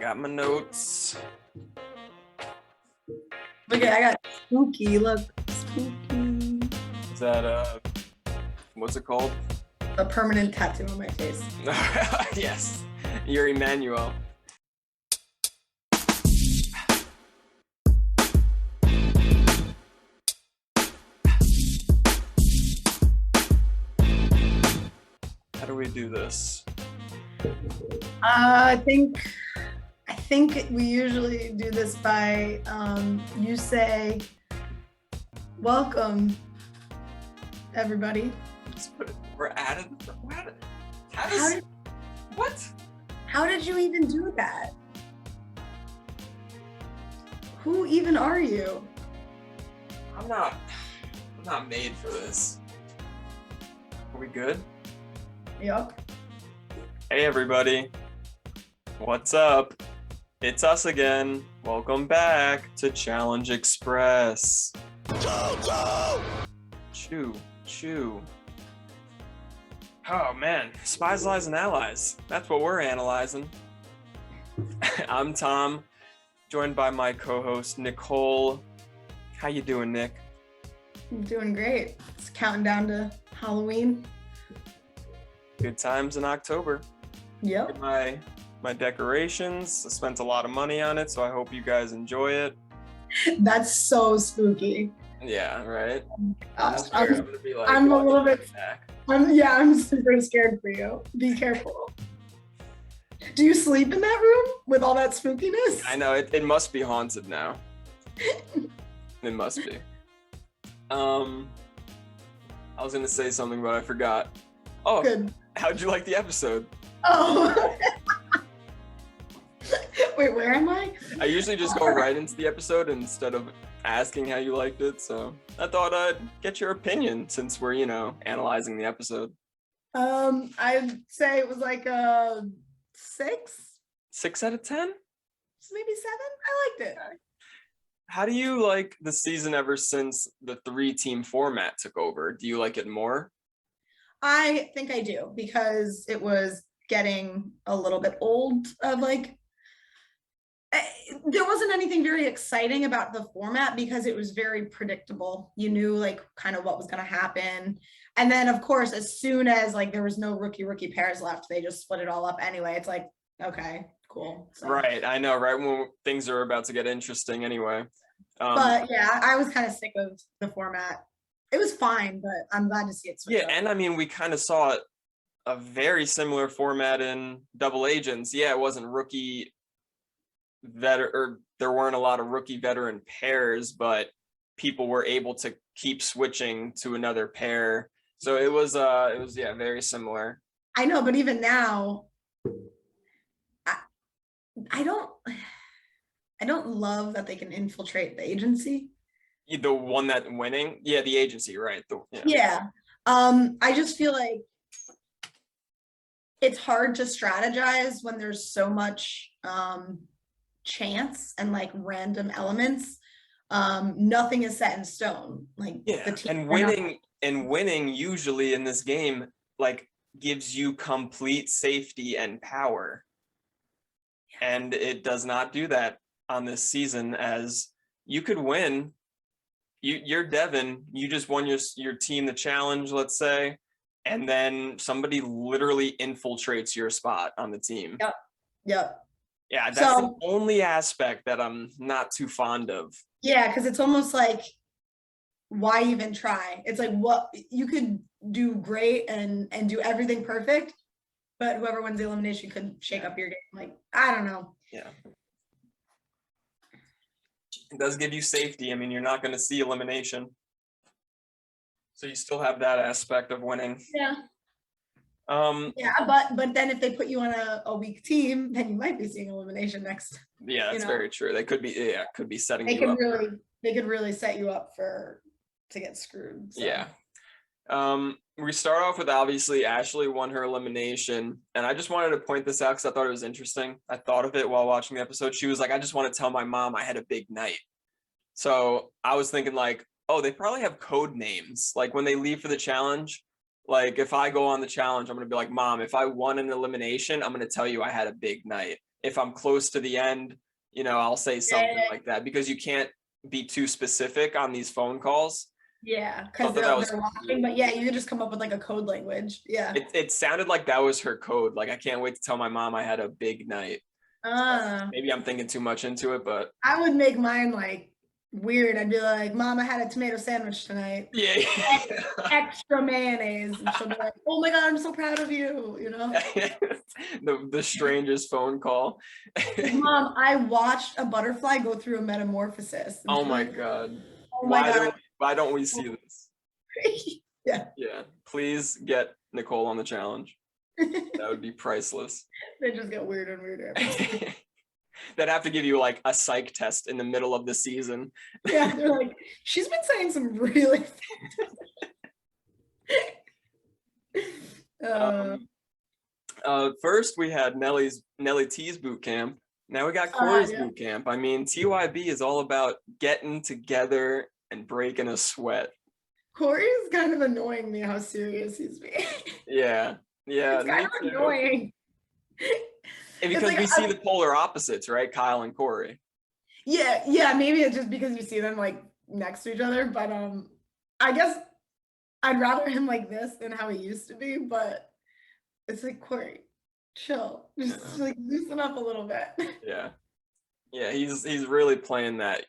got my notes. Okay, I got spooky. Look, spooky. Is that what's it called? A permanent tattoo on my face. Yes, you're Emmanuel. How do we do this? I think we usually do this by you say, "Welcome, everybody." We're added. What? How did you even do that? Who even are you? I'm not made for this. Are we good? Yup. Hey everybody, what's up? It's us again. Welcome back to Challenge Express. Chew. Oh man, Spies, Lies, and Allies. That's what we're analyzing. I'm Tom, joined by my co-host Nicole. How you doing, Nick? I'm doing great. It's counting down to Halloween. Good times in October. Yep. My decorations. I spent a lot of money on it, so I hope you guys enjoy it. That's so spooky. Yeah, right. I'm gonna be like, I'm a little bit. back. I'm super scared for you. Be careful. Do you sleep in that room with all that spookiness? I know it must be haunted now. It must be. I was gonna say something, but I forgot. Oh, Good. How'd you like the episode? Oh. Wait, where am I? I usually just go right into the episode instead of asking how you liked it, so I thought I'd get your opinion since we're, analyzing the episode. I'd say it was like a 6. 6 out of 10? Maybe 7. I liked it. How do you like the season ever since the 3-team format took over? Do you like it more? I think I do, because it was getting a little bit old of there wasn't anything very exciting about the format because it was very predictable. You knew kind of what was going to happen. And then of course, as soon as there was no rookie pairs left, they just split it all up anyway. It's like, okay, cool. So. Right. I know, right? When things are about to get interesting anyway. But yeah, I was kind of sick of the format. It was fine, but I'm glad to see it switch up. And I mean, we kind of saw a very similar format in Double Agents. Yeah, it wasn't there weren't a lot of rookie veteran pairs, but people were able to keep switching to another pair. So it was very similar. I know, but even now, I don't love that they can infiltrate the agency. The one that's winning? Yeah, the agency, right? Yeah. I just feel like it's hard to strategize when there's so much chance and random elements. Nothing is set in stone. The team and winning usually in this game gives you complete safety and power. And it does not do that on this season, as you could win. You're Devin, you just won your team the challenge, let's say, and then somebody literally infiltrates your spot on the team. Yep. Yeah, that's the only aspect that I'm not too fond of. Yeah, because it's almost like, why even try? It's like, what you could do great and do everything perfect, but whoever wins the elimination could shake up your game. I don't know. Yeah. It does give you safety. I mean, you're not going to see elimination. So you still have that aspect of winning. Yeah. But then if they put you on a weak team, then you might be seeing elimination next. Yeah, that's very true. They could be setting you up. They could really set you up to get screwed. So. Yeah. We start off with, obviously, Ashley won her elimination, and I just wanted to point this out because I thought it was interesting. I thought of it while watching the episode. She was like, I just want to tell my mom I had a big night. So I was thinking oh, they probably have code names. When they leave for the challenge, if I go on the challenge, I'm going to be like, Mom, if I won an elimination, I'm going to tell you I had a big night. if I'm close to the end, I'll say something Yeah. like that, because you can't be too specific on these phone calls. Yeah, because Thought that was they're watching, but yeah, you could just come up with like a code language. Yeah. it sounded like that was her code. Like, I can't wait to tell my mom I had a big night. Maybe I'm thinking too much into it, but I would make mine like weird. I'd be like, Mom, I had a tomato sandwich tonight. yeah. Extra mayonnaise. And she'll be like, oh my God, I'm so proud of you, the strangest phone call. Mom, I watched a butterfly go through a metamorphosis. And Oh she's my like, God. oh my God. Why don't we see this? Yeah. Yeah. Please get Nicole on the challenge. That would be priceless. They just get weirder and weirder. They'd have to give you like a psych test in the middle of the season. Yeah, they're like, she's been saying some really first we had Nelly T's boot camp. Now we got Corey's boot camp. I mean, TYB is all about getting together and breaking a sweat. Corey's kind of annoying me how serious he's being. Yeah. It's kind of annoying. Because like, we see the polar opposites, right? Kyle and Corey. Yeah, maybe it's just because you see them like next to each other, but I guess I'd rather him like this than how he used to be, but it's like, Corey, chill. Just like loosen up a little bit. Yeah, he's really playing that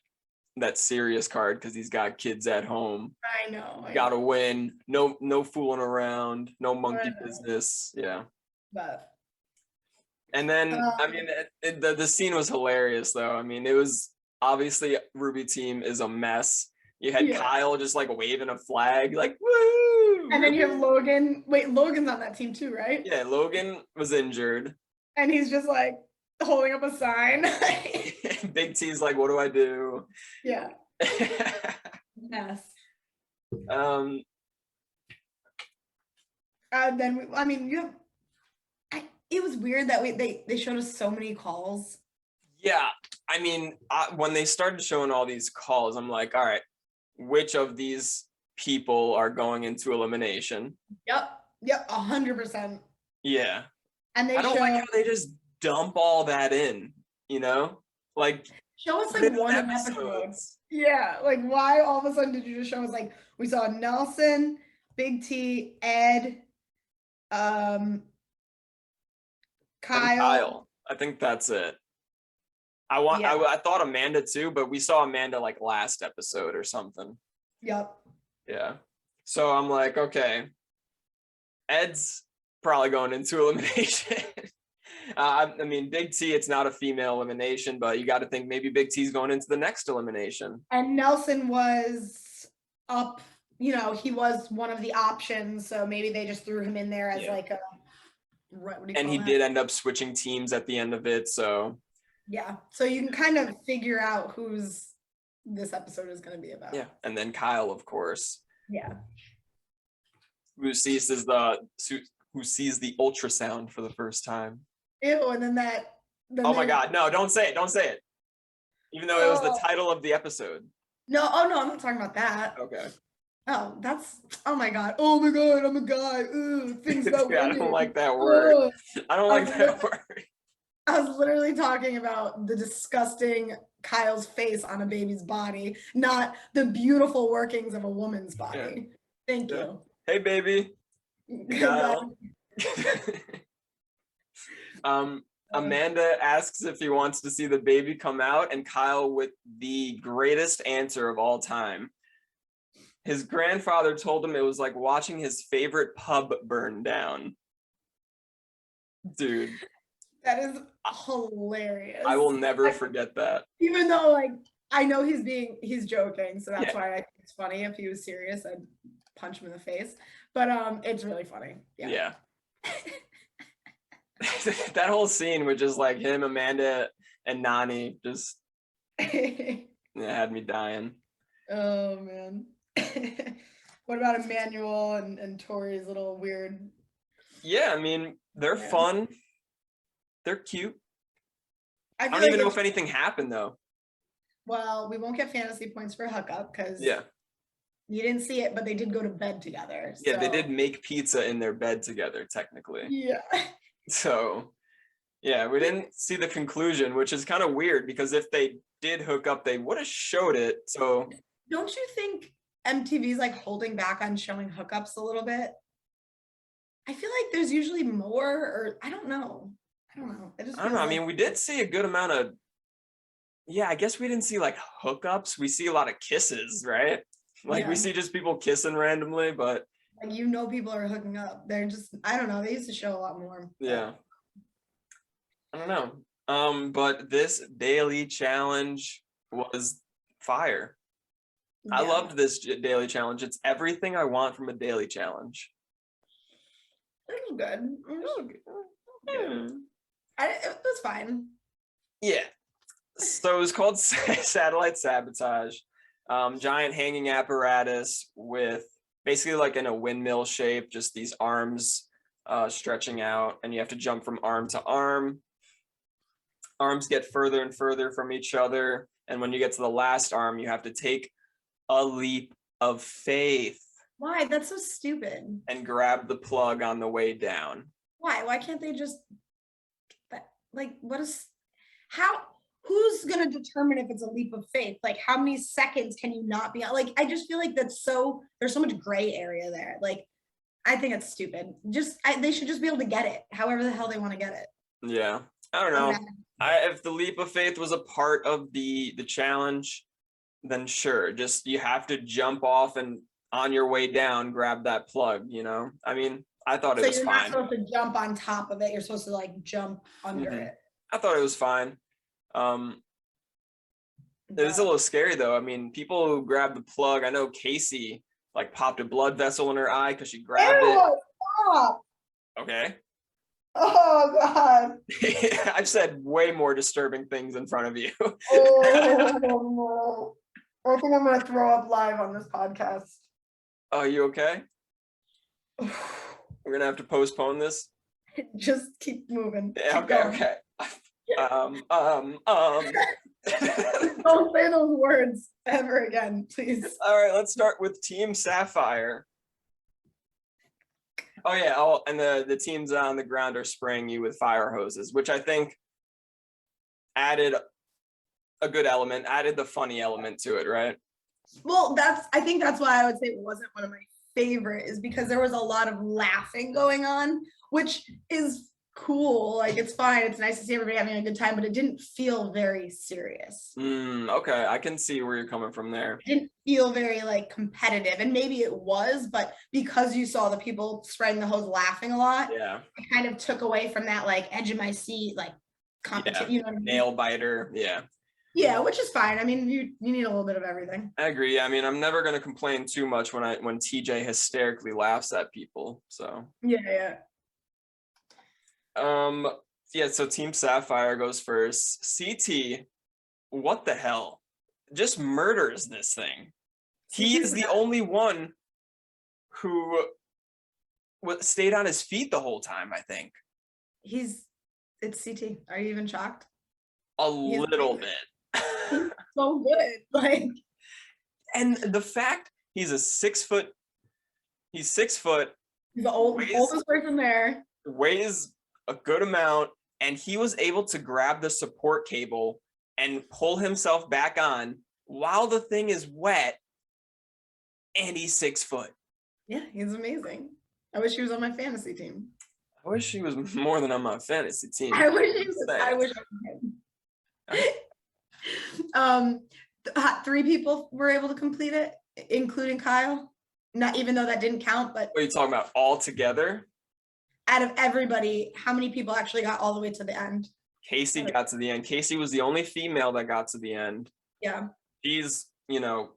serious card because he's got kids at home. I know. Gotta win. No fooling around. No monkey business. Yeah. But and then I mean, the scene was hilarious though. I mean, it was obviously Ruby team is a mess. You had Kyle just like waving a flag, like woo. And then you have Logan. Wait, Logan's on that team too, right? Yeah, Logan was injured. And he's just like holding up a sign. Big T's like, what do I do? Yeah. Yes. Then I mean, it was weird that they showed us so many calls. Yeah, I mean, when they started showing all these calls, I'm like, all right, which of these people are going into elimination? Yep, 100%. Yeah. And I don't like how they just dump all that in, like show us like one episode. Yeah, like why all of a sudden did you just show us like we saw Nelson, Big T, Ed, Kyle. I think that's it. I thought Amanda too, but we saw Amanda like last episode or something. Yep. Yeah. So I'm like, okay, Ed's probably going into elimination. I mean, Big T, it's not a female elimination, but you got to think maybe Big T's going into the next elimination. And Nelson was up, he was one of the options, so maybe they just threw him in there as like a. And he did end up switching teams at the end of it, so. Yeah, so you can kind of figure out who's this episode is going to be about. Yeah, and then Kyle, of course. Yeah. Who sees the ultrasound for the first time. Ew, and then oh my God, no, don't say it. Even though it was the title of the episode. No, I'm not talking about that. Okay. Oh, oh my God, I'm a guy. Ooh, things about yeah, I don't like that word. I don't like that word. I was literally talking about the disgusting Kyle's face on a baby's body, not the workings of a woman's body. Yeah. Thank you. Hey, baby. Kyle. Amanda asks if he wants to see the baby come out, and Kyle with the greatest answer of all time. His grandfather told him it was like watching his favorite pub burn down. Dude. That is hilarious. I will never forget that. Even though, like, I know he's joking, so that's why I think it's funny. If he was serious, I'd punch him in the face. But it's really funny. Yeah. That whole scene with just like him, Amanda, and Nani just had me dying. Oh man. What about Emmanuel and Tori's little weird? Yeah, I mean, they're fun. They're cute. I don't even know if anything happened though. Well, we won't get fantasy points for hookup because you didn't see it, but they did go to bed together. Yeah, they did make pizza in their bed together, technically. Yeah. So, Yeah, we didn't see the conclusion, which is kind of weird because if they did hook up, they would have showed it. So Don't you think MTV's like holding back on showing hookups a little bit? I feel like there's usually more, or I don't know. It just I don't know. feels I like mean, we did see a good amount of, yeah, I guess we didn't see like hookups. We see a lot of kisses, right? Like we yeah, see just people kissing randomly, but like people are hooking up. They're just I don't know. They used to show a lot more. yeah, I don't know. But this daily challenge was fire. I Yeah, loved this daily challenge. It's everything I want from a daily challenge. it was good. Yeah. It was fine. Yeah. So it was called satellite sabotage. Giant hanging apparatus with basically like in a windmill shape, just these arms stretching out, and you have to jump from arm to arm. Arms get further and further from each other, and when you get to the last arm, you have to take a leap of faith Why? That's so stupid. and grab the plug on the way down. Why? Why can't they just like what is how who's gonna determine if it's a leap of faith? Like how many seconds can you not be like I just feel like there's so much gray area there. Like I think it's stupid. They should just be able to get it however the hell they want to get it. Yeah, I don't know. If the leap of faith was a part of the challenge, then sure. Just you have to jump off and on your way down, grab that plug. I mean, I thought it So was you're not fine. supposed to jump on top of it. You're supposed to like jump under Mhm. it. I thought it was fine. It is a little scary though. I mean, people who grab the plug. I know Casey like popped a blood vessel in her eye because she grabbed it. Ew, stop. Okay. Oh god. I've said way more disturbing things in front of you. Oh no. I think I'm gonna throw up live on this podcast. Are you okay? We're gonna have to postpone this. Just keep moving. Yeah, Keep okay, going. okay. Don't say those words ever again, please. All right, let's start with Team Sapphire. Oh yeah, and the teams on the ground are spraying you with fire hoses, which I think added a good element, added the funny element to it, right? Well, I think that's why I would say it wasn't one of my favorite, is because there was a lot of laughing going on, which is cool. Like it's fine. It's nice to see everybody having a good time, but it didn't feel very serious. Okay, I can see where you're coming from there. It didn't feel very like competitive, and maybe it was, but because you saw the people spreading the hose laughing a lot, Yeah, it kind of took away from that like edge of my seat, like competition. yeah. You know what I mean? Nail biter. Yeah. Yeah, which is fine. I mean, you need a little bit of everything. I agree. I mean, I'm never going to complain too much when TJ hysterically laughs at people. So Yeah. yeah. So Team Sapphire goes first. CT, what the hell? Just murders this thing. He is the only one who stayed on his feet the whole time. I think It's CT. Are you even shocked? a little bit. So good. Like, and the fact he's 6 foot. He's 6 foot. He's the oldest person there. Weighs a good amount, and he was able to grab the support cable and pull himself back on while the thing is wet, and he's 6 foot. Yeah, he's amazing. I wish he was on my fantasy team. I wish he was more than on my fantasy team. I wish he was. I wish I was. 3 people were able to complete it, including Kyle. Not even though that didn't count, but What are you talking about? All together? out of everybody, how many people actually got all the way to the end? Casey got to the end. Casey was the only female that got to the end. Yeah. She's,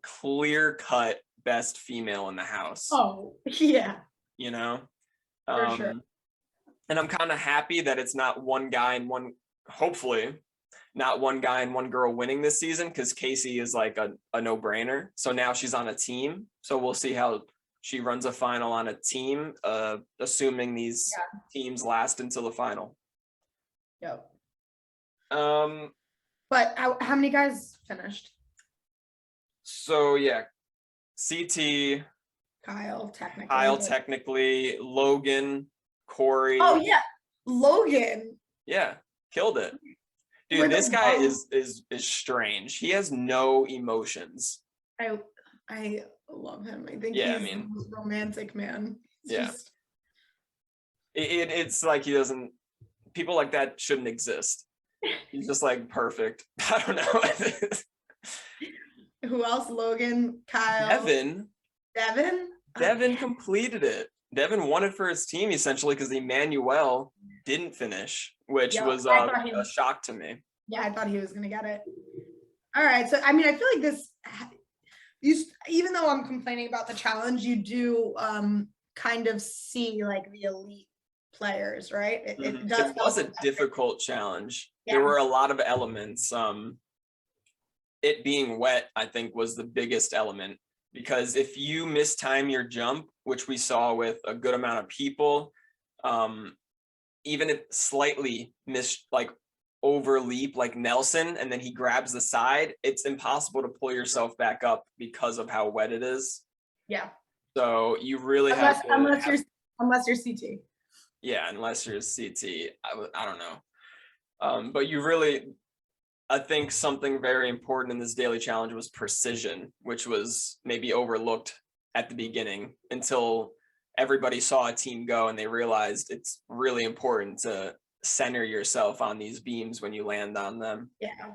clear cut best female in the house. Oh, yeah. For sure. And I'm kind of happy that it's not one guy and hopefully not one guy and one girl winning this season, because Casey is like a no-brainer. So now she's on a team. So we'll see how she runs a final on a team, assuming these teams last until the final. Yep. But how many guys finished? So yeah, CT, Kyle technically, Logan, Corey. Oh yeah, Logan. Yeah. Killed it. Dude, With this a guy bomb. is strange. He has no emotions. I love him. I think Yeah, I he's the mean, most romantic man. It's yeah. just It's like he doesn't, people like that shouldn't exist. He's just like perfect. I don't know. who else? Logan, Kyle, Devin, Devin. Devin completed it. Devin won it for his team essentially because Emmanuel didn't finish, which Yep, was I thought he a shock to me. yeah, I thought he was gonna get it. All right, so I mean, I feel like this. Even though I'm complaining about the challenge, you do kind of see like the elite players, right? It does It was help. a difficult challenge. There Yeah. were a lot of elements. It being wet, I think, was the biggest element because if you mistime your jump, which we saw with a good amount of people, even if slightly like overleap like Nelson and then he grabs the side, it's impossible to pull yourself back up because of how wet it is. Yeah. So you really have to unless you're CT. Yeah, unless you're CT. I don't know. But you really, I think something very important in this daily challenge was precision, which was maybe overlooked at the beginning until everybody saw a team go and they realized it's really important to center yourself on these beams when you land on them. Yeah.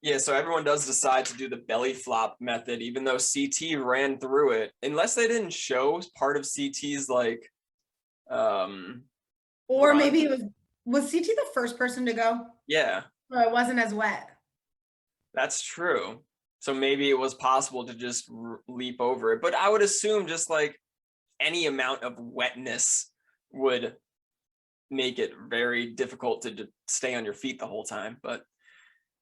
Yeah, so everyone does decide to do the belly flop method, even though CT ran through it, unless they didn't show part of CT's like or run. maybe it was CT the first person to go? Yeah. So it wasn't as wet. That's true. So maybe it was possible to just leap over it. But I would assume just like any amount of wetness would make it very difficult to stay on your feet the whole time. But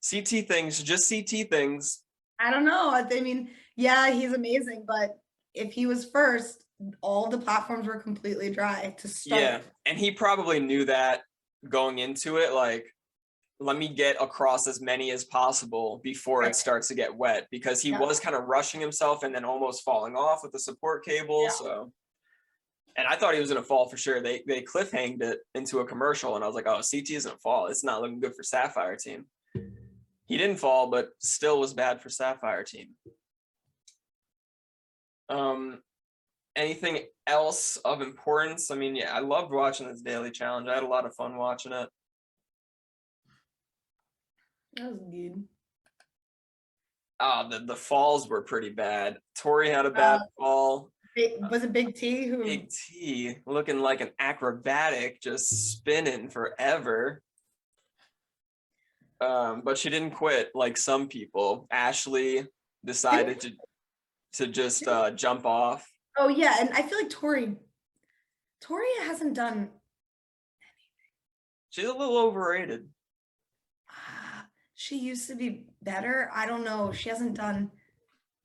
CT things, just CT things. I don't know. I mean, yeah, he's amazing, but if he was first, all the platforms were completely dry to start. Yeah, and he probably knew that going into it, like, let me get across as many as possible before it starts to get wet, because he was kind of rushing himself and then almost falling off with the support cable. So, and I thought he was going to fall for sure. They cliffhanged it into a commercial and I was like, oh, CT isn't fall. It's not looking good for Sapphire team. He didn't fall, but still was bad for Sapphire team. Anything else of importance? I mean, yeah, I loved watching this daily challenge. I had a lot of fun watching it. That was good. The falls were pretty bad. Tori had a bad fall. Was it Big T who? Big T looking like an acrobatic, just spinning forever. But she didn't quit like some people. Ashley decided to just jump off. Oh yeah, and I feel like Tori hasn't done anything. She's a little overrated. She used to be better. I don't know. She hasn't done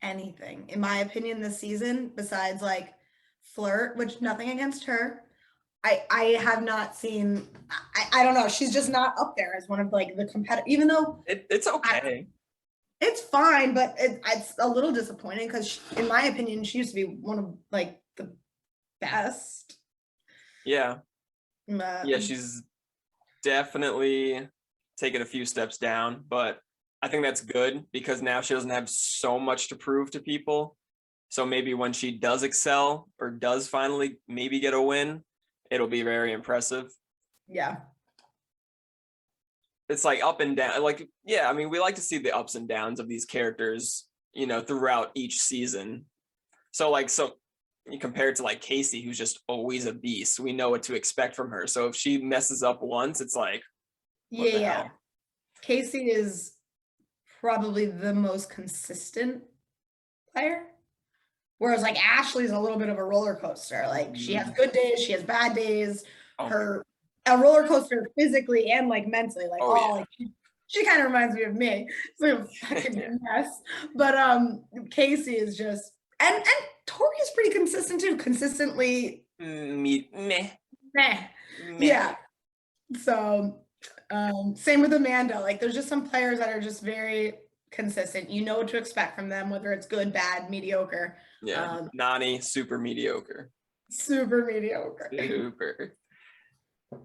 anything, in my opinion, this season, besides like flirt, which nothing against her. I have not seen, I don't know. She's just not up there as one of like the competitive, even though it's okay. It's fine, but it's a little disappointing because in my opinion, she used to be one of like the best. Yeah. Yeah, she's definitely taken a few steps down, but I think that's good because now she doesn't have so much to prove to people. So maybe when she does excel or does finally maybe get a win, it'll be very impressive. Yeah. It's like up and down. Like, yeah, I mean, we like to see the ups and downs of these characters, you know, throughout each season. So like, so you compare it to like Casey, who's just always a beast. We know what to expect from her. So if she messes up once, it's like, yeah. Casey is probably the most consistent player. Whereas like Ashley's a little bit of a roller coaster. Like she has good days, she has bad days. A roller coaster physically and like mentally, like like she kind of reminds me of me. So fucking mess. But Casey is just and Tori is pretty consistent too. Consistently meh. Yeah. So same with Amanda. Like there's just some players that are just very consistent. You know what to expect from them, whether it's good, bad, mediocre. Yeah. Nani, super mediocre. Super mediocre. Super.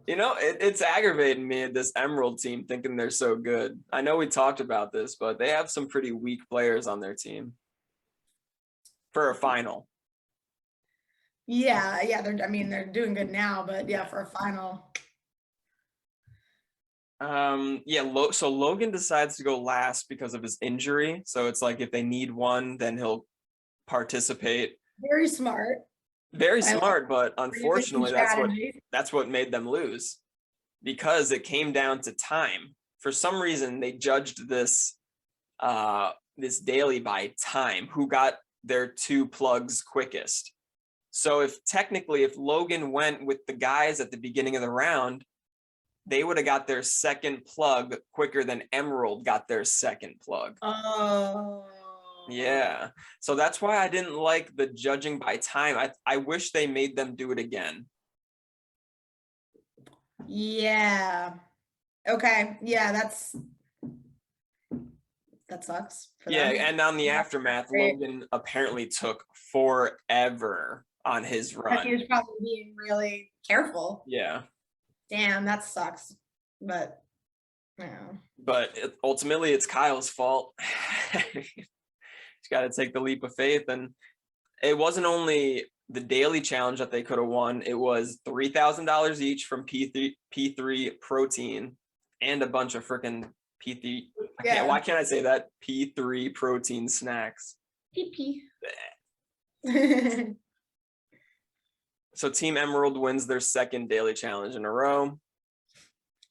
It's aggravating me, this Emerald team, thinking they're so good. I know we talked about this, but they have some pretty weak players on their team for a final. Yeah, they're doing good now, but yeah, for a final. So Logan decides to go last because of his injury. So it's like if they need one, then he'll participate. Very smart. Very I like smart, but unfortunately, strategy. that's what made them lose, because it came down to time. For some reason, they judged this daily by time, who got their 2 plugs quickest. So if Logan went with the guys at the beginning of the round, they would have got their second plug quicker than Emerald got their second plug. Oh. Yeah. So that's why I didn't like the judging by time. I wish they made them do it again. Yeah. Okay. Yeah, that sucks for Yeah, them. and on the aftermath, Great. Logan apparently took forever on his He run. was probably being really careful. Yeah. Damn, that sucks. But yeah. But ultimately, it's Kyle's fault. He's got to take the leap of faith. And it wasn't only the daily challenge that they could have won. It was $3,000 each from P3 protein and a bunch of freaking P3. Why can't I say that? P3 protein snacks. PP. So Team Emerald wins their second daily challenge in a row.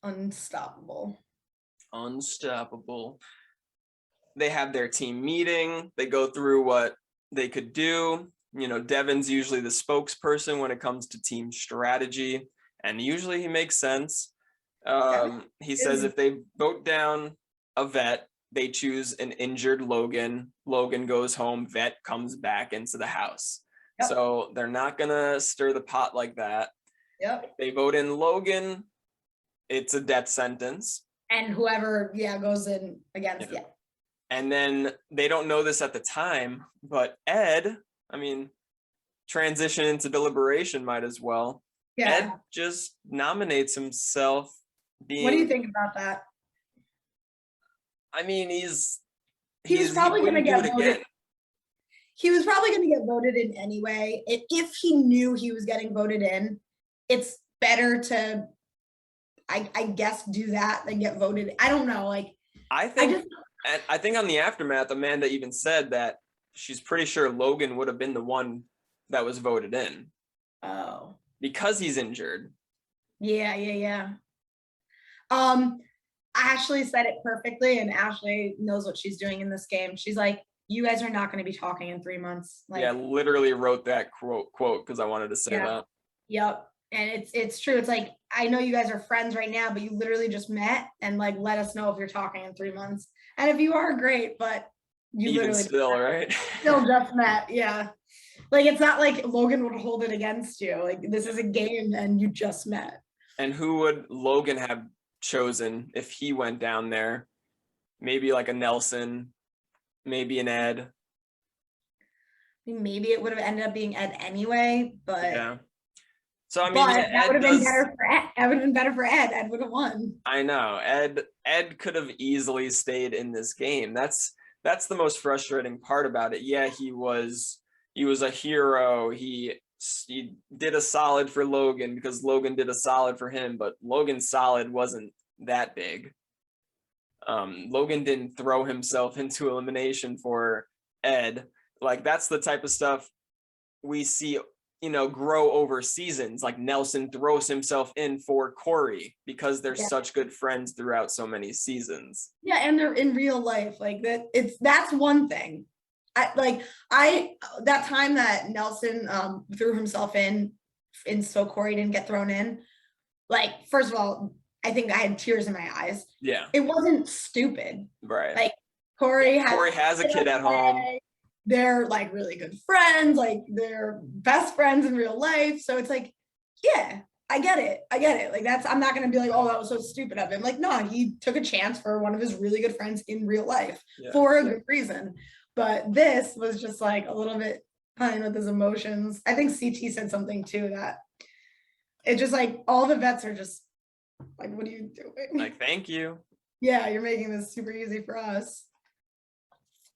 Unstoppable. They have their team meeting. They go through what they could do. Devin's usually the spokesperson when it comes to team strategy, and usually he makes sense. He says if they vote down a vet, they choose an injured Logan. Logan goes home, vet comes back into the house. Yep. So they're not gonna stir the pot like that. Yep. If they vote in Logan, it's a death sentence. And whoever, goes in against, And then they don't know this at the time, but Ed, transition into deliberation might as well. Yeah. Ed just nominates himself being. What do you think about that? He was probably going to get voted. He was probably going to get voted in anyway. If he knew he was getting voted in, it's better to, I guess, do that than get voted. I don't know. I think on the aftermath, Amanda even said that she's pretty sure Logan would have been the one that was voted in. Oh. Because he's injured. Yeah. Ashley said it perfectly, and Ashley knows what she's doing in this game. She's like, you guys are not going to be talking in 3 months. Literally wrote that quote because I wanted to say that. Yep. And it's true. It's like, I know you guys are friends right now, but you literally just met, and let us know if you're talking in 3 months. And if you are, great, but you even literally still, right? Still just met. Yeah. It's not like Logan would hold it against you. This is a game and you just met. And who would Logan have chosen if he went down there? Maybe a Nelson, maybe an Ed. Maybe it would have ended up being Ed anyway, but yeah. So that would have been better for Ed. That would have been better for Ed. Ed would have won. I know. Ed could have easily stayed in this game. That's the most frustrating part about it. Yeah, he was a hero. He did a solid for Logan because Logan did a solid for him, but Logan's solid wasn't that big. Logan didn't throw himself into elimination for Ed. That's the type of stuff we see, grow over seasons. Nelson throws himself in for Corey because they're such good friends throughout so many seasons. Yeah, and they're in real life that. That's one thing. That time that Nelson threw himself in so Corey didn't get thrown in. First of all, I think I had tears in my eyes. Yeah, it wasn't stupid. Right. Corey has a kid at home. They're really good friends. They're best friends in real life. So it's yeah, I get it. I'm not going to be oh, that was so stupid of him. No, he took a chance for one of his really good friends in real life for a good reason. But this was just a little bit playing with his emotions. I think CT said something too that It's just like all the vets are just like, what are you doing? Like, thank you. Yeah, you're making this super easy for us.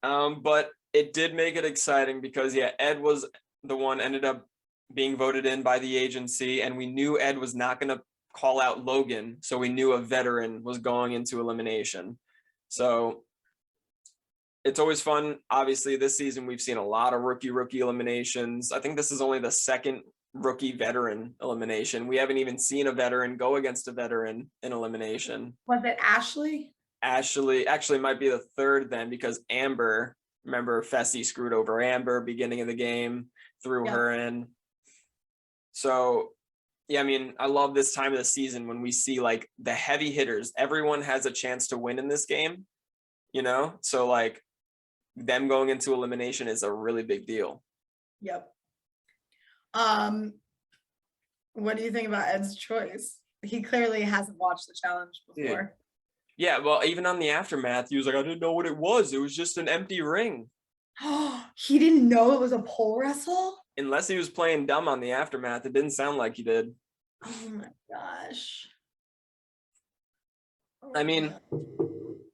But it did make it exciting because yeah, Ed was the one ended up being voted in by the agency, and we knew Ed was not going to call out Logan, so we knew a veteran was going into elimination. So it's always fun. Obviously, this season we've seen a lot of rookie eliminations. I think this is only the second rookie veteran elimination. We haven't even seen a veteran go against a veteran in elimination. Was it Ashley? Ashley actually might be the third then, because Amber, remember Fessy screwed over Amber beginning of the game, threw her in. So yeah, I mean, I love this time of the season when we see like the heavy hitters. Everyone has a chance to win in this game, you know? So like them going into elimination is a really big deal. Yep. What do you think about Ed's choice? He clearly hasn't watched the challenge before. Yeah, well, even on the aftermath, he was like, I didn't know what it was. It was just an empty ring. He didn't know it was a pole wrestle? Unless he was playing dumb on the aftermath. It didn't sound like he did. Oh my gosh. I mean,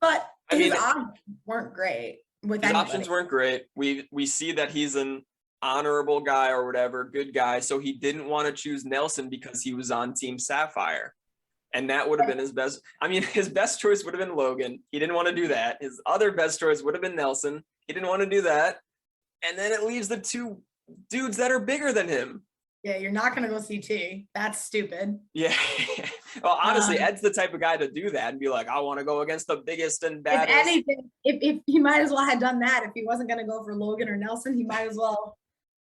but his options weren't great with his options weren't great. We see that he's an honorable guy or whatever, good guy. So he didn't want to choose Nelson because he was on Team Sapphire. And that would have been his best. I mean, his best choice would have been Logan. He didn't want to do that. His other best choice would have been Nelson. He didn't want to do that. And then it leaves the two dudes that are bigger than him. Yeah, you're not going to go CT. That's stupid. Yeah. Well, honestly, Ed's the type of guy to do that and be like, I want to go against the biggest and baddest. If anything, if he might as well have done that. If he wasn't going to go for Logan or Nelson, he might as well.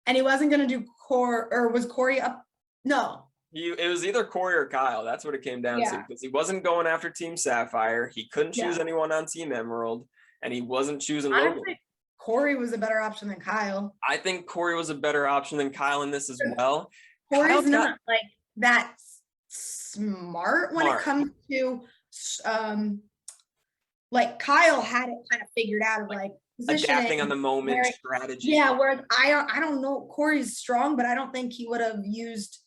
And he wasn't going to do was Corey up? No. It was either Corey or Kyle. That's what it came down to, because he wasn't going after Team Sapphire. He couldn't choose anyone on Team Emerald, and he wasn't choosing Logan. Corey was a better option than Kyle. I think Corey was a better option than Kyle in this as well. Corey's not like that smart when it comes to like Kyle had it kind of figured out of like adapting on the moment strategy. Yeah, where I don't know, Corey's strong, but I don't think he would have used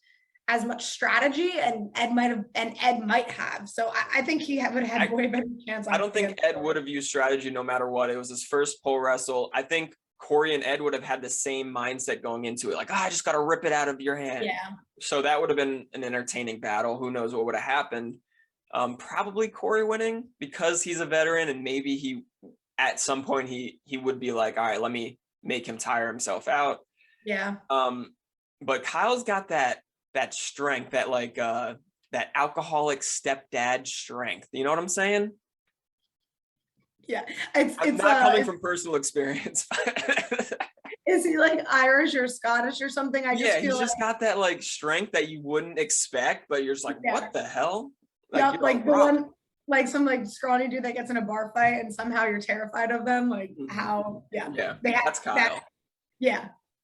as much strategy, and Ed might have. So I think he would have had way better chance. I don't think Ed would have used strategy no matter what. It was his first pole wrestle. I think Corey and Ed would have had the same mindset going into it. Like, I just got to rip it out of your hand. Yeah. So that would have been an entertaining battle. Who knows what would have happened? Probably Corey winning because he's a veteran, and maybe he, at some point, he would be like, all right, let me make him tire himself out. Yeah. But Kyle's got that strength, that like that alcoholic stepdad strength. You know what I'm saying? Yeah, I'm not coming from personal experience. Is he like Irish or Scottish or something? I just feel he's just got that like strength that you wouldn't expect, but you're just like, what the hell? Like, like the one, like some like scrawny dude that gets in a bar fight and somehow you're terrified of them. Like how? Yeah, that's Kyle.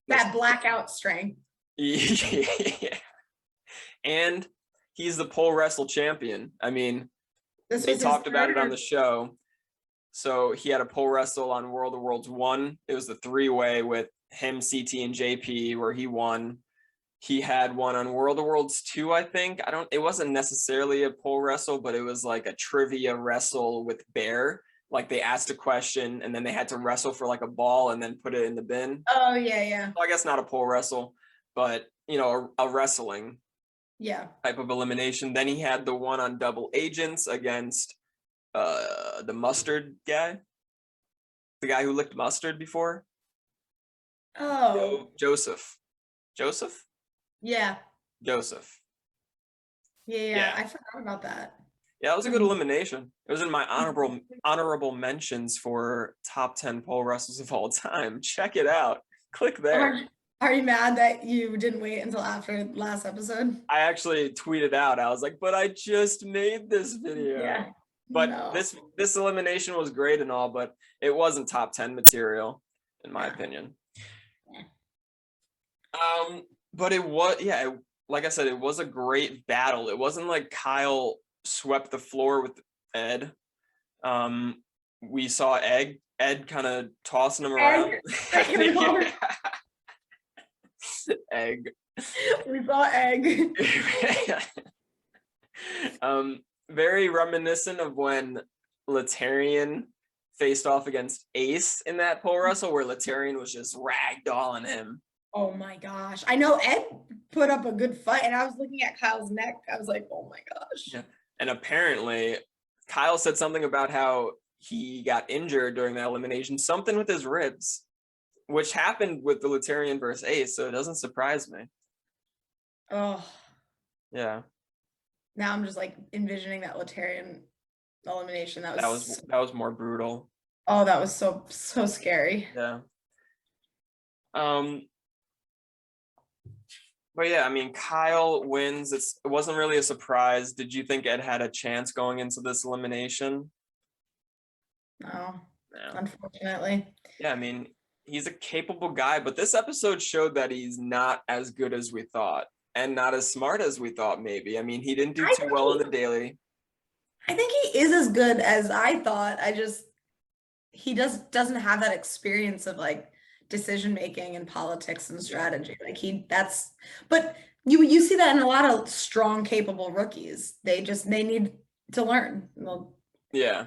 That blackout strength. Yeah. And he's the pole wrestle champion. I mean, they talked about it on the show. So he had a pole wrestle on World of Worlds 1. It was the 3-way with him, CT, and JP, where he won. He had one on World of Worlds 2, I think. It wasn't necessarily a pole wrestle, but it was like a trivia wrestle with Bear. Like they asked a question and then they had to wrestle for like a ball and then put it in the bin. Oh, yeah. So I guess not a pole wrestle, but you know, a wrestling type of elimination. Then he had the one on double agents against the mustard guy, the guy who licked mustard before. Joseph. Yeah, I forgot about that. Yeah, it was a good elimination. It was in my honorable mentions for top 10 pole wrestlers of all time. Check it out. Click there. Are you mad that you didn't wait until after last episode? I actually tweeted out. I was like, but I just made this video. Yeah. But this elimination was great and all, but it wasn't top 10 material, in my opinion. But it was, like I said, it was a great battle. It wasn't like Kyle swept the floor with Ed. We saw Ed kind of tossing him around. Egg. We saw egg. Very reminiscent of when Laterian faced off against Ace in that pole wrestle, where Laterian was just ragdolling him. Oh my gosh. I know Ed put up a good fight, and I was looking at Kyle's neck. I was like, oh my gosh. Yeah. And apparently, Kyle said something about how he got injured during that elimination, something with his ribs, which happened with the Laterian versus Ace, so it doesn't surprise me. Oh, Yeah. now I'm just like envisioning that Laterian elimination. That was more brutal. Oh, that was so scary. Yeah. But yeah, I mean, Kyle wins. It wasn't really a surprise. Did you think Ed had a chance going into this elimination? No, No. unfortunately. Yeah, I mean, he's a capable guy, but this episode showed that he's not as good as we thought and not as smart as we thought, maybe. I mean, he didn't do too well in the daily. I think he is as good as I thought. He doesn't have that experience of like decision making and politics and strategy. Like but you see that in a lot of strong, capable rookies. They need to learn. Well, Yeah.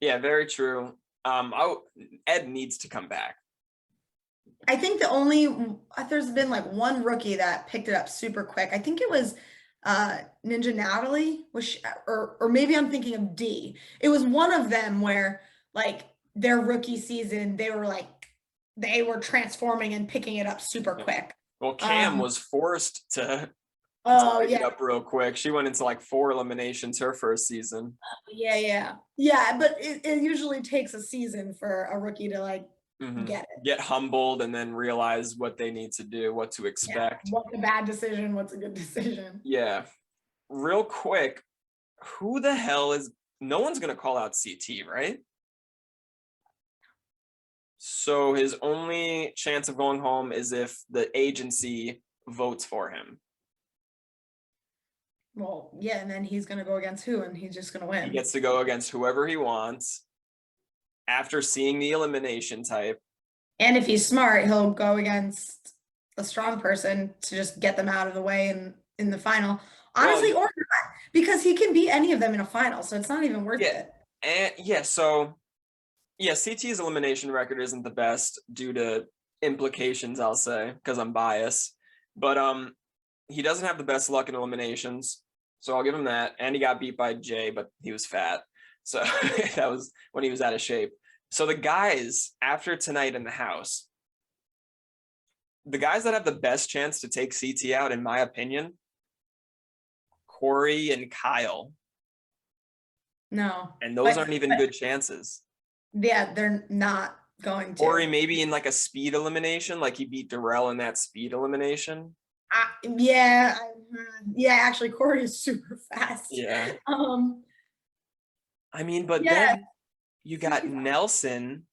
Yeah, very true. Ed needs to come back. I think there's been like one rookie that picked it up super quick. I think it was Ninja Natalie, or maybe I'm thinking of D. It was one of them where like their rookie season, they were transforming and picking it up super quick. Well, Cam was forced to pick it up real quick. She went into like 4 eliminations her first season. Yeah. But it usually takes a season for a rookie to like get humbled and then realize what they need to do, what to expect. What's a bad decision? What's a good decision? Yeah. Real quick, who the hell is? No one's gonna call out CT, right? So his only chance of going home is if the agency votes for him. Well, yeah, and then he's going to go against who, and he's just going to win. He gets to go against whoever he wants after seeing the elimination type. And if he's smart, he'll go against a strong person to just get them out of the way in the final. Honestly, or not, because he can beat any of them in a final, so it's not even worth it. And CT's elimination record isn't the best due to implications, I'll say, because I'm biased. But he doesn't have the best luck in eliminations, so I'll give him that. And he got beat by Jay, but he was fat, so that was when he was out of shape. So the guys after tonight in the house, the guys that have the best chance to take CT out, in my opinion, Corey and Kyle. No. And those aren't even good chances. Yeah, they're not going to. Corey maybe in like a speed elimination, like he beat Darrell in that speed elimination. Actually, Corey is super fast. Yeah. I mean, but then you got Nelson.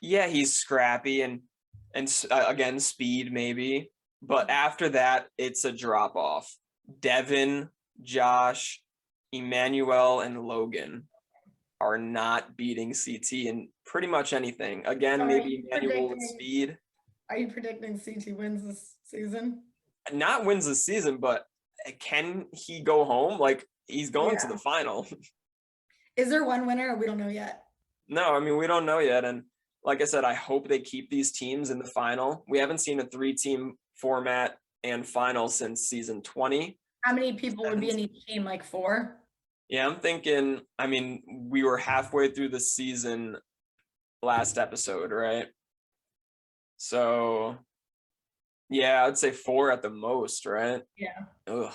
Yeah, he's scrappy and again, speed maybe. But after that, it's a drop off. Devin, Josh, Emmanuel, and Logan are not beating CT in pretty much anything. Again, maybe Emmanuel with speed. Are you predicting CT wins this season? Not wins this season, but can he go home? Like, he's going to the final. Is there one winner? We don't know yet. No, I mean, we don't know yet. And like I said, I hope they keep these teams in the final. We haven't seen a 3-team format and final since season 20. How many people would be in each team? Like 4? Yeah, I'm thinking, I mean, we were halfway through the season last episode, right? So, yeah, I'd say 4 at the most, right? Yeah. Ugh,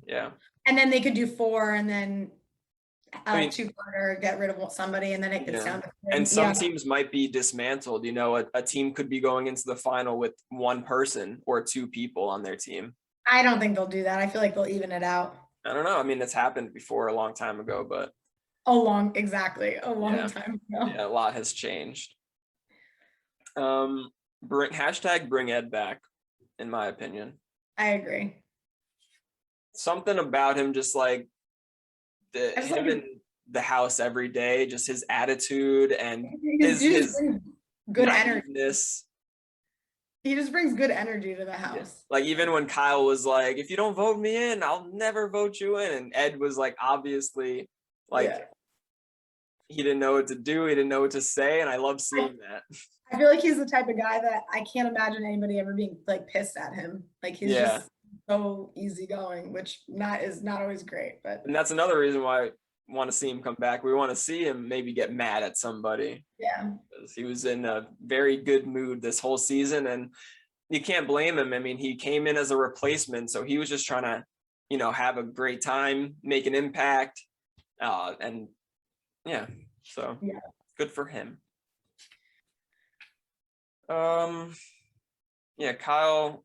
yeah. And then they could do 4 and then 2-parter, get rid of somebody, and then it gets down to 3. And some teams might be dismantled. You know, a team could be going into the final with 1 person or 2 people on their team. I don't think they'll do that. I feel like they'll even it out. I don't know. I mean, it's happened before a long time ago, but a long time ago. Yeah, a lot has changed. Bring Ed back, in my opinion. I agree. Something about him, just like him in the house every day, just his attitude and his good energy. He just brings good energy to the house. Yeah. Like even when Kyle was like, if you don't vote me in, I'll never vote you in. And Ed was like, obviously, like he didn't know what to do. He didn't know what to say. And I love seeing that. I feel like he's the type of guy that I can't imagine anybody ever being like pissed at him. Like he's just so easygoing, which is not always great. But and that's another reason why I want to see him come back. We want to see him maybe get mad at somebody. Yeah. Because he was in a very good mood this whole season, and you can't blame him. I mean, he came in as a replacement, so he was just trying to, have a great time, make an impact, and so good for him. Kyle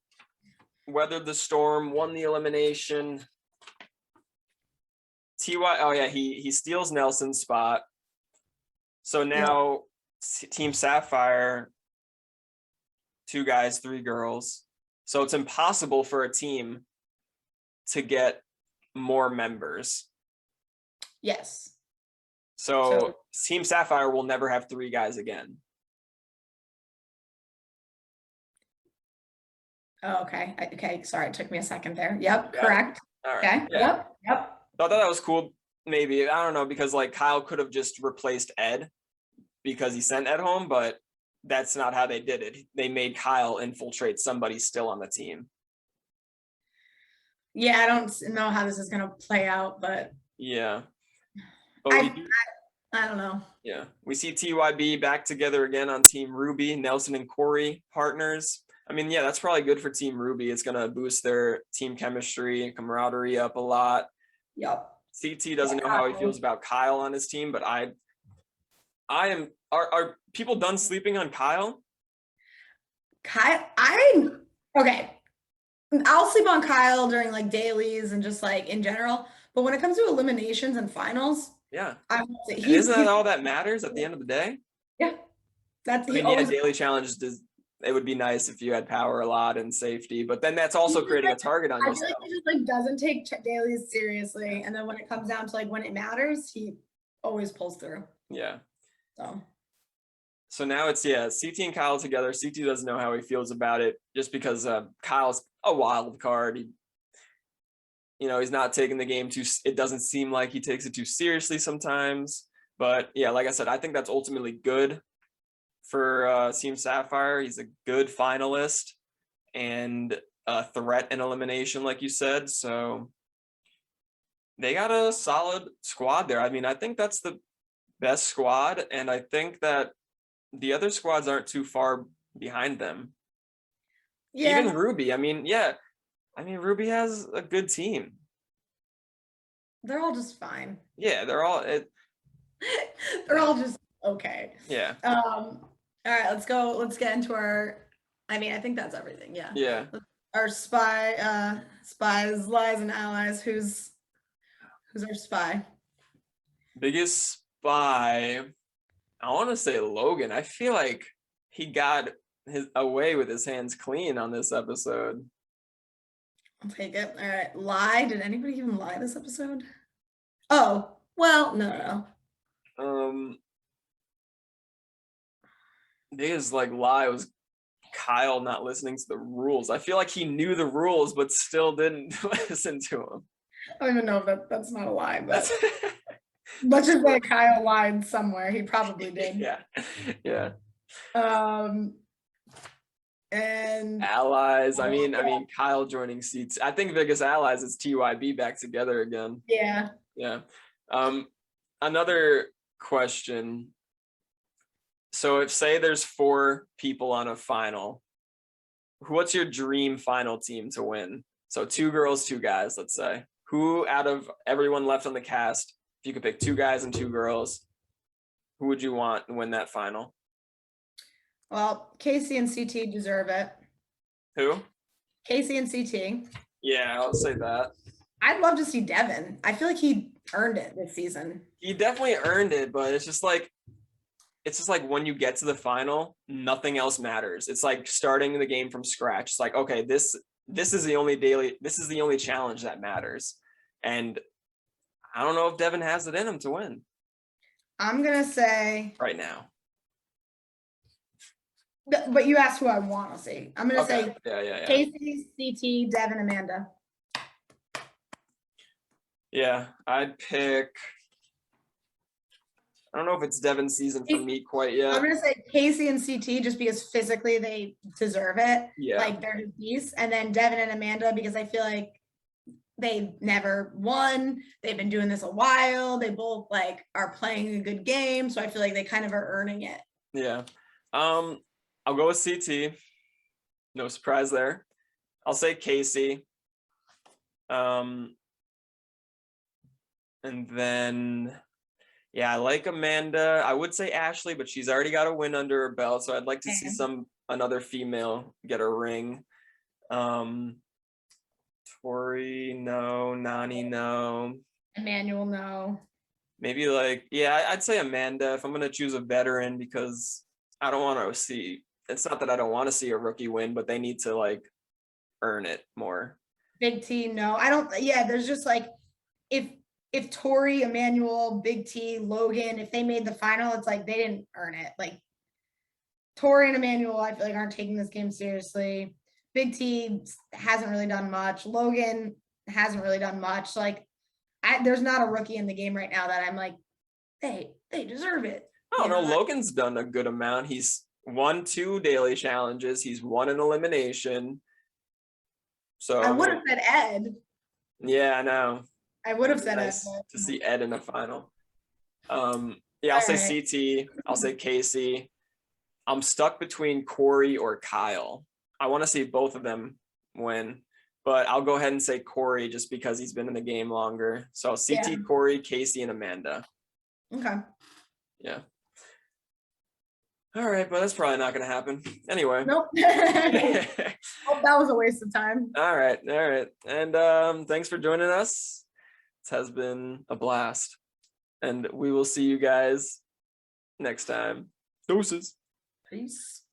weathered the storm, won the elimination. He steals Nelson's spot. So now Team Sapphire, 2 guys, 3 girls. So it's impossible for a team to get more members. Yes. So Team Sapphire will never have 3 guys again. Oh, okay. Okay. Sorry. It took me a second there. Yep. Correct. All right. Okay. Yeah. Yep. So I thought that was cool. Maybe, I don't know, because like Kyle could have just replaced Ed because he sent Ed home, but that's not how they did it. They made Kyle infiltrate somebody still on the team. Yeah, I don't know how this is going to play out, but yeah. But I don't know. Yeah, we see TYB back together again on Team Ruby. Nelson and Corey partners. I mean, yeah, that's probably good for Team Ruby. It's going to boost their team chemistry and camaraderie up a lot. Yep. CT doesn't know how he feels about Kyle on his team, but I am. Are people done sleeping on Kyle? Okay. I'll sleep on Kyle during like dailies and just like in general, but when it comes to eliminations and finals, isn't that all that matters at the end of the day? Yeah, daily challenges it would be nice if you had power a lot and safety, but then that's also creating a target on yourself. I feel like he just like doesn't take dailies seriously, and then when it comes down to like when it matters, he always pulls through. Yeah. So now it's CT and Kyle together. CT doesn't know how he feels about it, just because Kyle's a wild card. He's not taking the game it doesn't seem like he takes it too seriously sometimes. But yeah, like I said, I think that's ultimately good for Team Sapphire. He's a good finalist and a threat in elimination, like you said. So they got a solid squad there. I mean, I think that's the best squad, and I think that the other squads aren't too far behind them. Yeah. Even Ruby. I mean, Ruby has a good team. They're all just fine. Yeah, they're all just okay. Yeah. All right, let's get into our, I think that's everything. Yeah. Yeah. Our spies, lies, and allies. Who's our spy? Biggest spy, I want to say Logan. I feel like he got away with his hands clean on this episode. I'll take it. All right. Lie. Did anybody even lie this episode? Oh, well, no. Biggest lie was Kyle not listening to the rules. I feel like he knew the rules, but still didn't listen to them. I don't even know if that's not a lie, but let's just say Kyle lied somewhere. He probably did. Yeah. And allies. I mean, Kyle joining seats. I think biggest allies is TYB back together again. Yeah. Yeah. Another question. So if say there's 4 people on a final, what's your dream final team to win? So 2 girls, 2 guys, let's say. Who out of everyone left on the cast, if you could pick 2 guys and 2 girls, who would you want to win that final? Well, Casey and CT deserve it. Who? Casey and CT. Yeah, I'll say that. I'd love to see Devin. I feel like he earned it this season. He definitely earned it, but it's just like when you get to the final, nothing else matters. It's like starting the game from scratch. It's like, okay, this is the only challenge that matters. And I don't know if Devin has it in him to win. I'm going to say right now. But you asked who I want to see. I'm gonna Okay. say Yeah. Casey, CT, Devin, Amanda. Yeah, I'd pick. I don't know if it's Devon's season for me quite I'm yet. gonna say Casey and CT just because physically they deserve it. Yeah. Like they're just beasts. And then Devin and Amanda because I feel like they never won. They've been doing this a while. They both like are playing a good game. So I feel like they kind of are earning it. Yeah. I'll go with CT. No surprise there. I'll say Casey. And then yeah, I like Amanda. I would say Ashley, but she's already got a win under her belt. So I'd like to see another female get a ring. Tori, no. Nani, no. Emmanuel, no. Maybe like, yeah, I'd say Amanda if I'm gonna choose a veteran because I don't want to see. It's not that I don't want to see a rookie win, but they need to like earn it more. Big T, no. I don't. Yeah, there's just like if Tori, Emmanuel, Big T, Logan, if they made the final, it's like they didn't earn it. Like Tori and Emmanuel, I feel like aren't taking this game seriously. Big T hasn't really done much. Logan hasn't really done much. Like there's not a rookie in the game right now that I'm like, they deserve it. I don't know. Logan's done a good amount. He's won 2 daily challenges. He's won an elimination. So I would have said Ed. Yeah, I know. I would have said nice Ed. to see Ed in a final. Yeah, I'll say CT. I'll say Casey. I'm stuck between Corey or Kyle. I want to see both of them win, but I'll go ahead and say Corey just because he's been in the game longer. So CT, Corey, Casey, and Amanda. Okay. Yeah. All right, but that's probably not going to happen. Anyway. Nope. Oh, that was a waste of time. All right. And thanks for joining us. This has been a blast. And we will see you guys next time. Deuces. Peace.